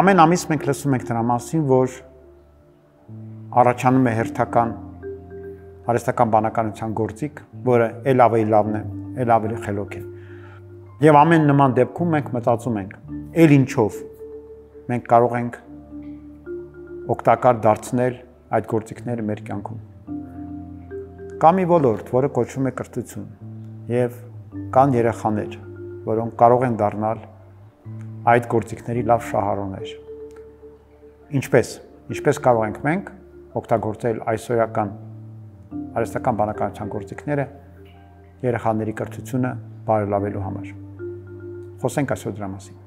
Ամեն ամիս մենք լսում ենք դրա մասին, որ առաջանում է հերթական արհեստական բանականության գործիք, որը ել ավելի լավն է, ել ավելի խելոք է։ Եվ ամեն նման դեպքում մենք մտածում ենք, ել ինչով մենք կարող ենք օգտակար դարձնել այդ գործիքները մեր կյանքում։ Կա մի ոլորտ, որը կոչվում է կրթություն, եւ կան երեխաներ, որոնք կարող են դառնալ այդ գործիքների լավ շահառուներ։ Ինչպես կարող ենք մենք օգտագործել այսօրական արհեստական բանականության գործիքները երեխաների կրթությունը բարելավելու համար։ Խոսենք այսօր դրա մասին։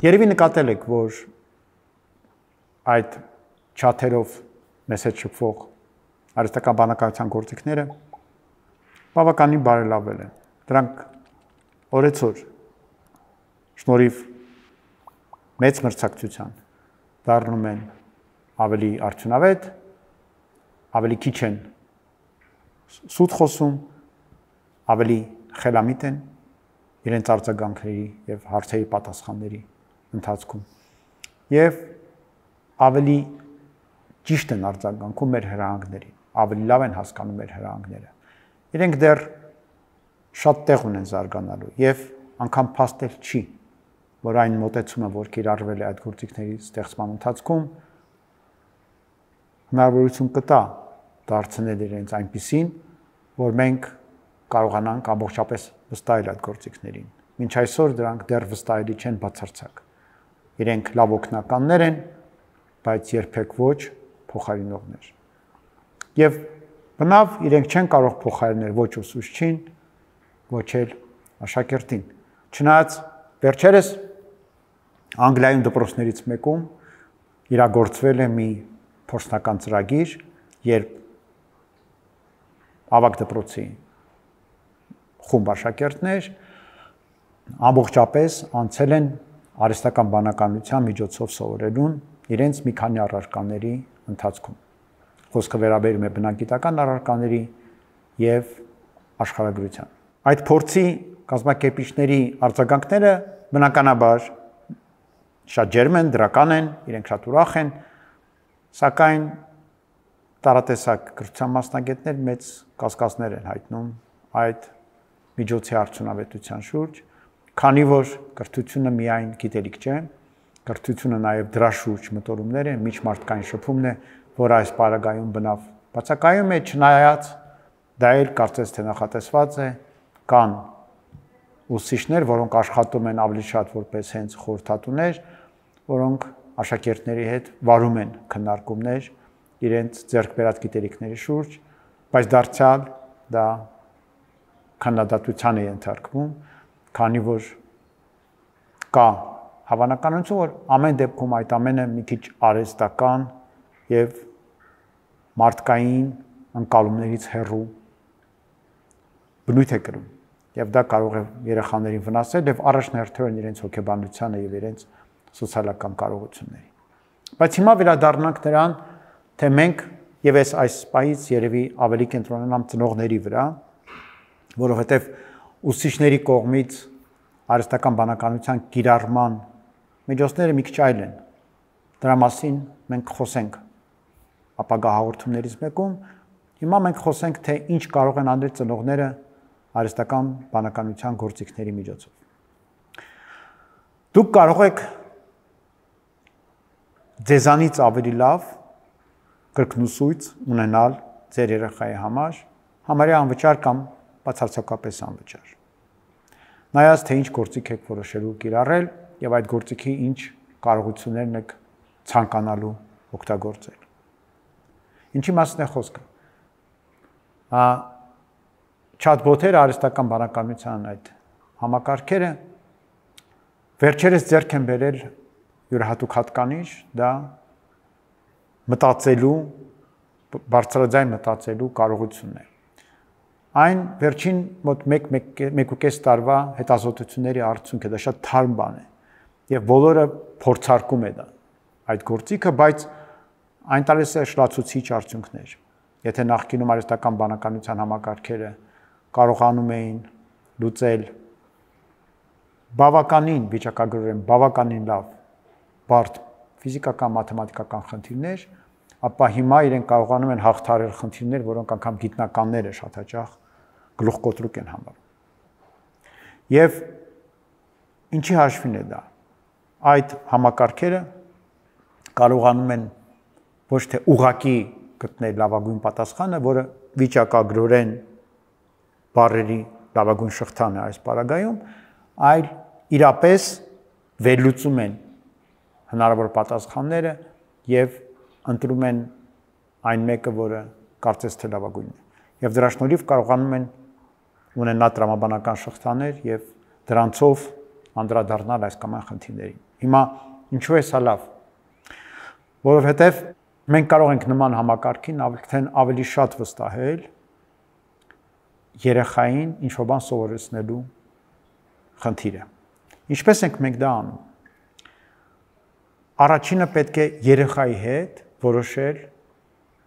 Երևի նկատել եք, որ այդ չաթերով մեզ հետ շփվող արհեստական բանականության գործիքները բավականին բարելավել են։ Դրանք օրեցօր շնորհիվ մեծ մրցակցության դառնում են ավելի արդյունավետ, ավելի քիչ են սուտ խոսում, ավելի խելամիտ են իրենց արձագանքների եւ հարցերի պատասխանների ընթացքում եւ ավելի ճիշտ են արձագանքում մեր հրահանգներին, ավելի լավ են հասկանում մեր հրահանգները։ Իրենք դեռ շատ տեղ ունեն զարգանալու եւ անգամ փաստել չի, որ այն մոտեցումը, որ կիրառվել է այդ գործիքների ստեղծման ընթացքում, հնարավորություն կտա դարձնել իրենց այնպիսին, որ մենք կարողանանք ամբողջապես վստահել այդ գործիքներին։ Մինչ այսօր դրանք դեռ վստահելի չեն բացարձակ։ Իրենք լավ օգնականներ են, բայց երբեք ոչ փոխարինողներ։ Եվ բնավ իրենք չեն կարող փոխարինել ոչ ուսուցչին, ոչ էլ աշակերտին։ Չնայած վերջերս Անգլիայում դպրոցներից մեկում իրագործվել է մի փորձնական ծրագիր, երբ ավագ դպրոցի խումբ աշակերտներ ամբողջապես անցել են արհեստական բանականության միջոցով սովորելուն իրենց մի քանի առարկաների ընթացքում։ Խոսքը վերաբերում է բնագիտական առարկաների եւ աշխարհագրության։ Այդ փորձի կազմակերպիչների արձագանքները բնականաբար շատ ջերմ են, դրական են, իրենք շատ ուրախ են, սակայն տարատեսակ կրթության մասնագետներ մեծ կասկածներ են հայտնում այդ միջոցի արդյունավետության շուրջ, քանի որ կրթությունը միայն գիտելիք չէ, կրթությունը նաև դրա շուրջ մտորումներ են, միջմարտկային շփումն է, որ այս պարագայում բնավ բացակայում է, չնայած դա էլ կարծես թե նախատեսված է, կան ուսուցիչներ, որոնք աշխատում են ավելի շատ որպես հենց խորհրդատուներ, որոնք աշակերտների հետ վարում են քննարկումներ իրենց ձեռք բերած գիտելիքների շուրջ, բայց դարձյալ դա քննադատության է ենթարկվում, քանի որ կա հավանականություն, որ ամեն դեպքում այդ ամենը մի քիչ արհեստական եւ մարդկային ընկալումներից հեռու բնույթ է կրում եւ դա կարող է երեխաներին վնասել եւ առաջնահերթորեն իրենց հոգեբանությանը եւ իրենց սոցիալական կարողություններին։ Բայց հիմա վերադառնանք նրան, թե մենք եւ այս պահից երևի ավելի կենտրոնանամ ծնողների վրա, որովհետեւ ուսուցիչների կողմից արհեստական բանականության կիրառման միջոցները մի քիչ այլ են։ Դրա մասին մենք խոսենք ապագա հաղորդումներից մեկում։ Հիմա մենք խոսենք, թե ինչ կարող են անել ծնողները արհեստական բանականության գործիքների միջոցով։ Դուք կարող եք ձեզանից ավելի լավ կրկնուսույց ունենալ ձեր երեխայի համար, համարյա անվճար կամ բացարձակապես անվճար։ Նայած թե ինչ գործիք եք որոշելու կիրառել եւ այդ գործիքի ինչ կարողություններն եք ցանկանալու օգտագործել։ Ինչի մասին է խոսքը։ Չաթբոտերը արհեստական բանականության այդ համակարգերը վերջերս ձեռք են բերել յուրահատուկ հատկանիշ, դա մտածելու, բարձրաձայն մտածելու կարողությունն է։ Այն վերջին մոտ 1.5 տարվա հետազոտությունների արդյունք է, դա շատ թարմ բան է։ Եվ բոլորը փորձարկում է դա այդ գործիքը, բայց այն տալիս է շլացուցիչ արդյունքներ։ եթե նախկինում արհեստական բանականության համակարգերը կարողանում էին լուծել բավականին վիճակագրորեն բավականին լավ բարդ ֆիզիկական մաթեմատիկական խնդիրներ, ապա հիմա իրենք կարողանում են հաղթահարել խնդիրներ, որոնք անգամ գիտնականները շատ հաճախ գլուխկոտրուկ են համարում։ Եվ ինչի հաշվին է դա։ Այդ համակարգերը կարողանում են ոչ թե ուղղակի գտնել լավագույն պատասխանը, որը վիճակագրորեն բառերի լավագույն շղթան է այս պարագայում, այլ իրապես վերլուծում են հնարավոր պատասխանները եւ ընտրում են այն մեկը, որը կարծես թե լավագույնն է։ Եվ դրա շնորհիվ կարողանում են ունենալ տրամաբանական շղթաներ եւ դրանցով անդրադառնալ այս կամ այն խնդիրներին։ Հիմա ինչու է սա լավ։ Որովհետեւ մենք կարող ենք նման համակարգին ավելի շատ վստահել երեխային ինչ-որ բան սովորեցնելու խնդիրը։ Ինչպես ենք մենք դա անում։ Առաջինը պետք է երեխայի հետ որոշել,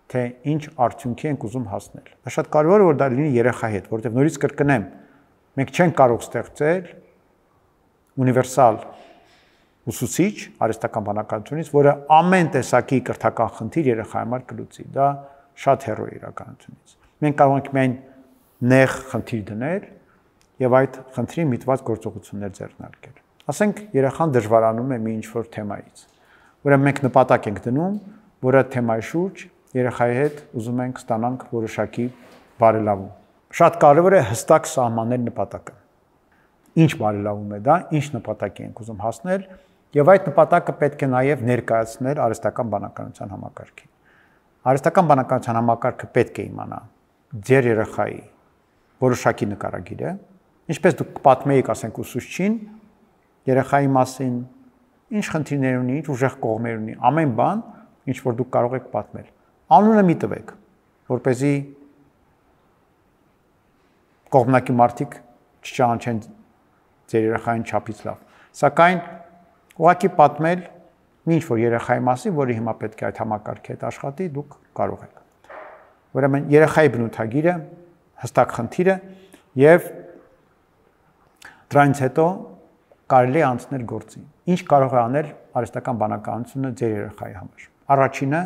թե ինչ արդյունքի ենք ուզում հասնել։ Դա շատ կարևոր է, որ դա լինի երեխայի հետ, որովհետև նորից կրկնեմ, մենք չենք կարող ստեղծել ունիվերսալ ուսուցիչ արհեստական բանականությունից, որը ամեն տեսակի կրթական խնդիր երեխայի համար կլուծի։ Դա շատ հեռու է իրականությունից։ Մենք կարող ենք միայն նեղ խնդիր դնել եւ այդ խնդրին միտված գործողություններ ձեռնարկել։ Ասենք երեխան դժվարանում է մի ինչ-որ թեմայից։ Ուրեմն մենք նպատակ ենք դնում, որ այդ թեմայի շուրջ երեխայի հետ ուզում ենք ստանանք որոշակի բարելավում։ Շատ կարևոր է հստակ սահմանել նպատակը։ Ինչ բարելավում է դա, ինչ նպատակի ենք ուզում հասնել, եւ այդ նպատակը պետք է նաեւ ներկայացնել արհեստական բանականության համակարգին։ Արհեստական բանականության համակարգը պետք է իմանա ձեր երեխայի որոշակի նկարագիրը, ինչպես դուք պատմեիք, ասենք ուսուցչին, երեխայի մասին, ինչ խնդիրներ ունի, ինչ ուժեղ կողմեր ունի, ամեն բան, ինչ որ դուք կարող եք պատմել։ Անունը մի տվեք, որպեսզի կողմնակի մարդիկ չճանաչեն ձեր երեխային չափից լավ։ Սակայն ուղղակի պատմել ինչ որ երեխայի մասին, որը հիմա պետք է այդ համակարգի հետ աշխատի, դուք կարող եք։ Ուրեմն երեխայի բնութագիրը, հստակ խնդիրը եւ դրանից հետո կարելի է անցնել գործի։ Ինչ կարող է անել արհեստական բանականությունը ձեր երեխայի համար։ Առաջինը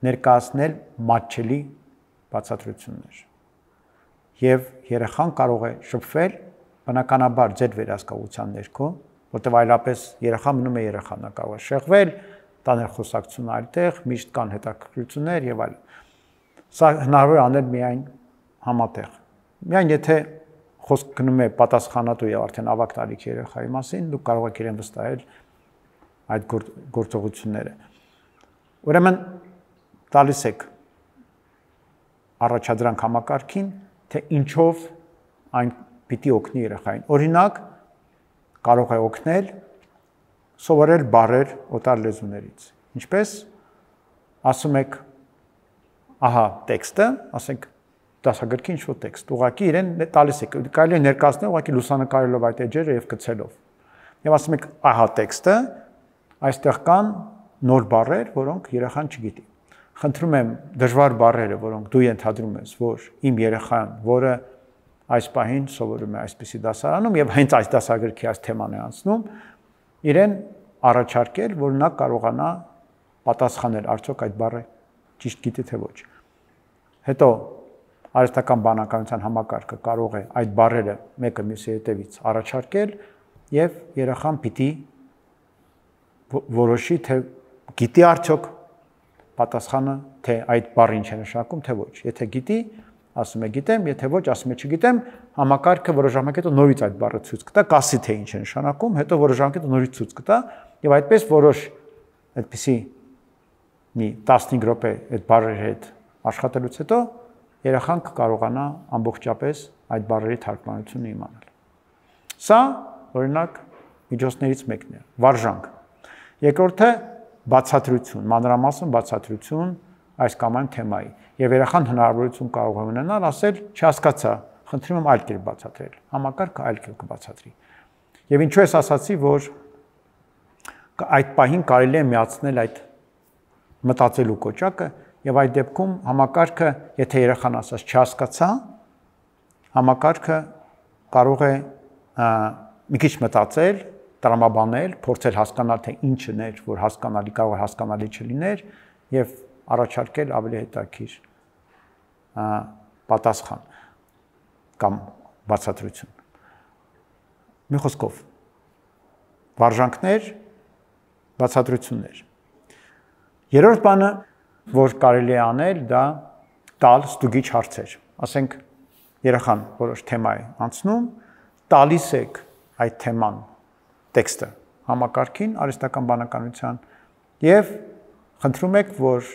ներկայացնել մատչելի բացատրություններ։ Եվ երեխան կարող է շփվել բնականաբար ձեր վերահսկողության ներքո, որտեղ այլապես երեխան մնում է երեխա, նա կարող է շեղվել, տանել խոսակցություն այլտեղ, միշտ կան հետաքրքրություններ եւ այլն։ Սա հնարավոր է անել միայն համատեղ։ Միայն եթե խոսք գնում է պատասխանատու եւ արդեն ավագ տարիքի երեխայի մասին, դուք կարող եք իրեն վստահել այդ գործողությունները։ Ուրեմն տալիս եք առաջադրանք համակարգին, թե ինչով այն պիտի օգնի երեխային։ Օրինակ, կարող է օգնել սովորել բառեր օտար լեզուներից։ Ինչպես ասում եք, ահա տեքստը, ասենք դասագրքի ինչ-որ տեքստ, ուղղակի իրեն տալիս եք, կարելի է ներկայացնել ուղղակի լուսանկարելով այդ էջերը եւ գցելով։ Եվ ասում եք, ահա տեքստը, այստեղ կան նոր բառեր, որոնք երեխան չգիտի։ Խնդրում եմ դժվար բառերը, որոնք դու ենթադրում ես, որ իմ երեխան, որը այս պահին սովորում է այսպիսի դասարանում եւ հենց այս դասագրքի այս թեման է անցնում, իրեն առաջարկել, որ նա կարողանա պատասխանել արդյոք այդ բառը ճիշտ գիտի թե ոչ։ Հետո արհեստական բանականության համակարգը կարող է այդ բառերը մեկը մյուսի հետևից առաջարկել եւ երեխան պիտի որոշի թե գիտի արդյոք պատասխանը թե այդ բառը ինչ է նշանակում թե ոչ։ Եթե գիտի, ասում է գիտեմ, եթե ոչ, ասում է չգիտեմ, համակարգը որոշ ժամանակ հետո նորից այդ բառը ցույց կտա, կասի թե ինչ է նշանակում, հետո որոշ ժամանակ հետո նորից ցույց կտա եւ այդպես որոշ այդպիսի մի 15 րոպե այդ բառերի հետ աշխատելուց հետո երեխան կկարողանա ամբողջապես այդ բառերի թարգմանությունը իմանալ։ Սա օրինակ միջոցներից մեկն է, վարժանք։ Երկրորդը բացատրություն, մանրամասն բացատրություն այս կամ այն թեմայի։ Եվ երեխան հնարավորություն կարող է ունենալ ասել, չհասկացա, խնդրում եմ այլ կերպ բացատրել։ Համակարգը այլ կերպ կբացատրի։ Եվ ինչու ես ասացի, որ այդ պահին կարելի է միացնել այդ մտածելու կոճակը եւ այդ դեպքում համակարգը, եթե երեխան ասած չհասկացա, համակարգը կարող է մի քիչ մտածել, տրամաբանել, փորձել հասկանալ թե ինչն էր, որ հասկանալի կարող է հասկանալի չլիներ եւ առաջարկել ավելի հետաքրքիր պատասխան կամ բացատրություն։ Մի խոսքով վարժանքներ, բացատրություններ։ Երրորդ բանը, որ կարելի է անել, դա տալ ստուգիչ հարցեր։ Ասենք երեխան որոշ թեմա է անցնում, տալիս եք այդ թեման տեքստը համակարգին, արհեստական բանականության եւ խնդրում եք, որ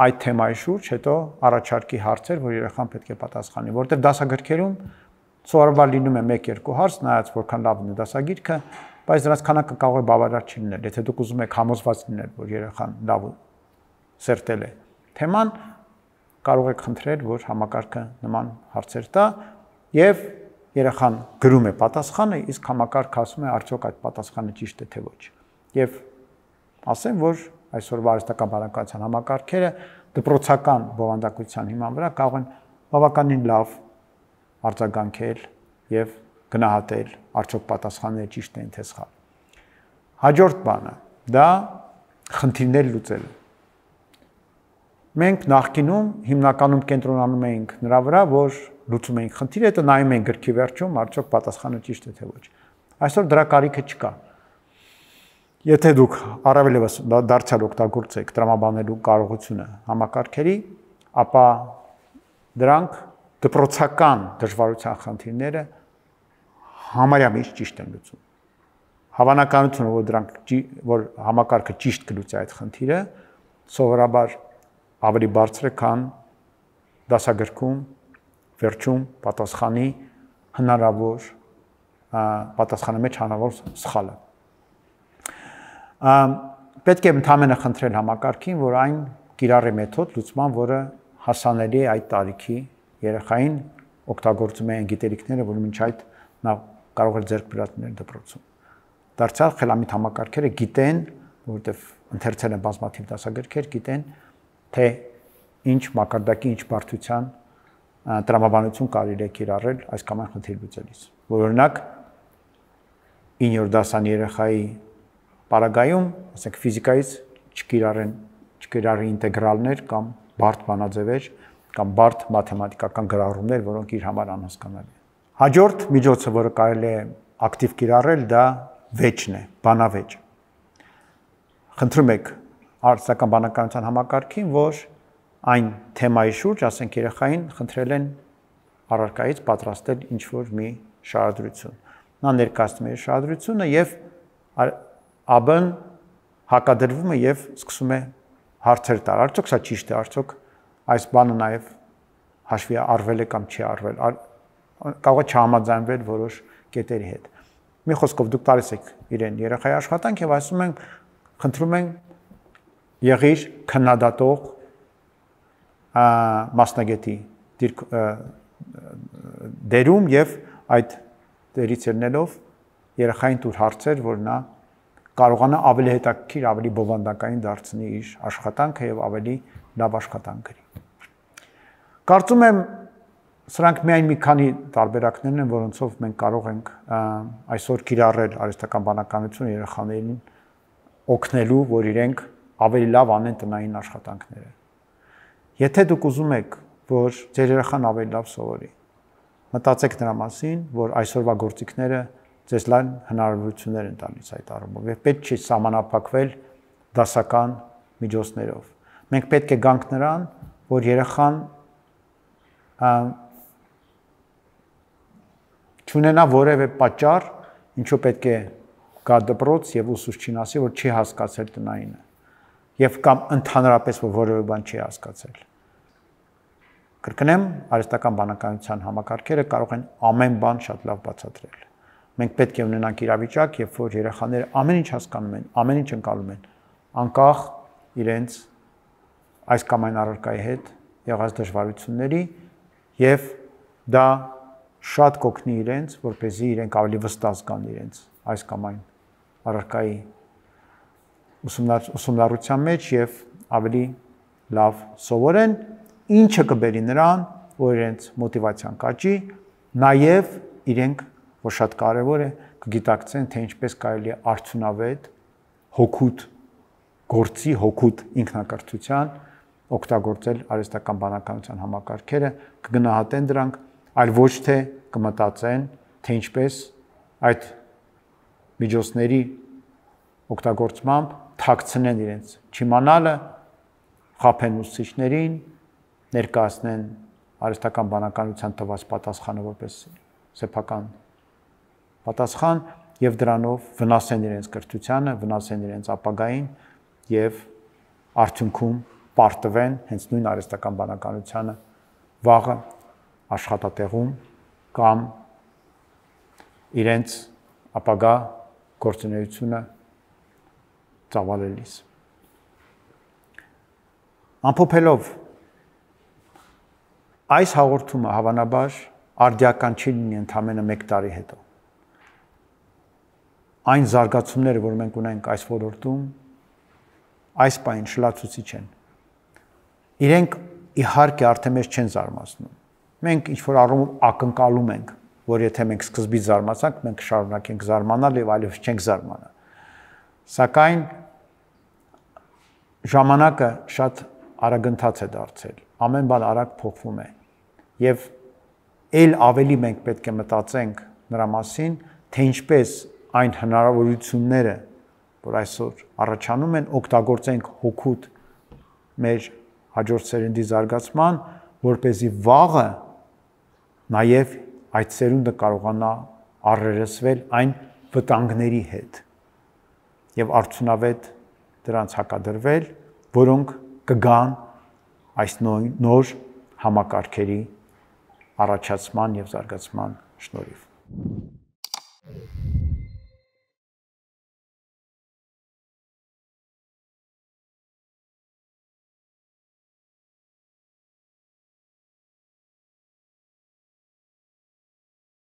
այդ թեմայի շուրջ հետո առաջարկի հարցեր, որ երեխան պետք է պատասխանի, որտեղ դասագրքերում սովորաբար լինում է 1-2 հարց, նայած որքան լավն է դասագիրքը, բայց դրանց քանակը կարող է բավարար չլինել։ Եթե դուք ուզում եք համոզված լինել, որ երեխան լավ սերտել է թեման, կարող եք խնդրել, որ համակարգը նման հարցեր տա եւ երեխան գրում է պատասխանը, իսկ համակարգը ասում է արդյոք այդ պատասխանը ճիշտ է թե ոչ։ Եվ ասեմ, որ այսօրվա արհեստական բանականության համակարգերը դպրոցական բովանդակության հիման վրա կարող են բավականին լավ արձագանքել եւ գնահատել արդյոք պատասխանները ճիշտ են թե սխալ։ Հաջորդ բանը դա խնդիրներ լուծելը։ Մենք նախկինում հիմնականում կենտրոնանում էինք նրա վրա, որ լուծում էինք խնդիրը, հետո նայում էինք գրքի վերջում արդյոք պատասխանը ճիշտ է թե ոչ։ Այսօր դրա կարիքը չկա։ Եթե դուք առավել եւս դարձյալ օգտագործեք տրամաբանելու կարողությունը համակարգերի, ապա դրանք դպրոցական դժվարության խնդիրները համարյա միշտ ճիշտ են լուծում։ Հավանականությունը, որ համակարգը ճիշտ կլուծի այդ խնդիրը, սովորաբար ավելի բարձր է, քան դասագրքում վերջում պատասխանի հնարավոր պատասխանի մեջ հնարավոր սխալը։ Պետք է ընդհանրապես խնդրել համակարգին, որ այն կիրառի մեթոդ լուծման, որը հասանելի է այդ տարիքի երեխային, օգտագործում է այն գիտելիքները, որ մինչ այդ նա կարող է ձեռք բերել դպրոցում։ Դարձյալ խելամիտ համակարգերը գիտեն, որովհետև ընթերցել են բազմաթիվ դասագրքեր, գիտեն, թե ինչ մակարդակի, ինչ բարդության տրամաբանություն կարելի է կիրառել այս կամ այն խնդիր լուծելիս։ Որ օրինակ 9-րդ դասանի երեխայի պարագայում, ասենք ֆիզիկայից չկիրառի ինտեգրալներ կամ բարդ բանաձևեր կամ բարդ մաթեմատիկական գրառումներ, որոնք իր համար անհասկանալի են։ Հաջորդ միջոցը, որը կարելի է ակտիվ կիրառել, դա վեճն է, բանավեճ։ Խնդրում եք արհեստական բանականության համակարգին, որ այն թեմայի շուրջ, ասենք երեխային խնդրել են առարկայից պատրաստել ինչ-որ մի շարադրություն։ Նա ներկայացնում է շարադրությունը եւ ԱԲ-ն հակադրվում է եւ սկսում է հարցեր տալ։ Արդյոք սա ճիշտ է, արդյոք այս բանը նաեւ հաշվի առվել է կամ չի առվել, կարող է չհամաձայնվել որոշ կետերի հետ։ Մի խոսքով դուք տալիս եք իրեն երեխայի աշխատանք եւ ասում են, խնդրում են եղիր քննադատող մասնագետի դերում եւ այդ դերից ելնելով երեխային տուր հարցեր, որ նա կարողանա ավելի հետաքրքիր, ավելի բովանդակային դարձնի իր աշխատանքը եւ ավելի լավ աշխատանք գրի։ Կարծում եմ սրանք միայն մի քանի տարբերակներն են, որոնցով մենք կարող ենք այսօր կիրառել արհեստական բանականությունը երեխաներին օգնելու, որ իրենք ավելի լավ անեն տնային աշխատանքները։ Եթե դուք ուզում եք, որ ձեր երեխան ավելի լավ սովորի, մտածեք նրա մասին, որ այսօրվա գործիքները ձեզ լայն հնարավորություններ են տալիս այդ առումով եւ պետք չի սահմանափակվել դասական միջոցներով։ Մենք պետք է գանք նրան, որ երեխան չունենա որևէ պատճառ, ինչու պետք է գա դպրոց եւ ուսուցչին ասի, որ չի հասկացել տնայինը եւ կամ ընդհանրապես որ որևէ բան չի հասկացել։ Կրկնեմ, արհեստական բանականության համակարգերը կարող են ամեն բան շատ լավ բացատրել։ Մենք պետք է ունենանք իրավիճակ, երբ որ երեխաները ամեն ինչ հասկանում են, ամեն ինչ ընկալում են, անկախ իրենց այս կամ այն առարկայի հետ եղած դժվարությունների, եւ դա շատ կօգնի իրենց, որպեսզի իրենք ավելի վստահ զգան իրենց այս կամ այն առարկայի ուսումնառության մեջ եւ ավելի լավ սովորեն, ինչը կբերի նրան, որ իրենց մոտիվացիան կաճի, նաև իրենք, որ շատ կարևոր է, կգիտակցեն, թե ինչպես կարելի է արդյունավետ հոգուտ գործի, հոգուտ ինքնակրթության օգտագործել արհեստական բանականության համակարգերը, կգնահատեն դրանք, այլ ոչ թե կմտածեն, թե ինչպես այդ միջոցների օգտագործմամբ թաքցնեն իրենց չիմանալը, խաբեն ուսուցիչներին, ներկայացնեն արհեստական բանականության տված պատասխանը որպես սեփական պատասխան եւ դրանով վնասեն իրենց կրթությանը, վնասեն իրենց ապագային եւ արդյունքում պարտվեն հենց նույն արհեստական բանականությանը վաղը աշխատատեղում կամ իրենց ապագա գործունեությունը ծավալելիս։ Ամփոփելով, այս հաղորդումը հավանաբար արդիական չի լինի ընդամենը 1 տարի հետո։ Այն զարգացումները, որ մենք ունենք այս ոլորտում, այս պահին շլացուցիչ են։ Իրենք իհարկե արդեն մեզ չեն զարմացնում։ Մենք ինչ-որ առումով ակնկալում ենք, որ եթե մենք սկզբից զարմացանք, մենք կշարունակենք զարմանալ եւ այլևս չենք զարմանա։ Սակայն ժամանակը շատ արագընթաց է դարձել, ամեն բան արագ փոխվում է եւ ել ավելի մենք պետք է մտածենք նրա մասին, թե ինչպես այն հնարավորությունները, որ այսօր առաջանում են, օգտագործենք հոգուտ մեր հաջորդ սերնդի զարգացման, որպեսզի վաղը նաեւ այդ սերունդը կարողանա առերեսվել այն վտանգների հետ եւ արդյունավետ դրանց հակադրվել, որոնք կգան այս նոր համակարգերի առաջացման եւ զարգացման շնորհիվ։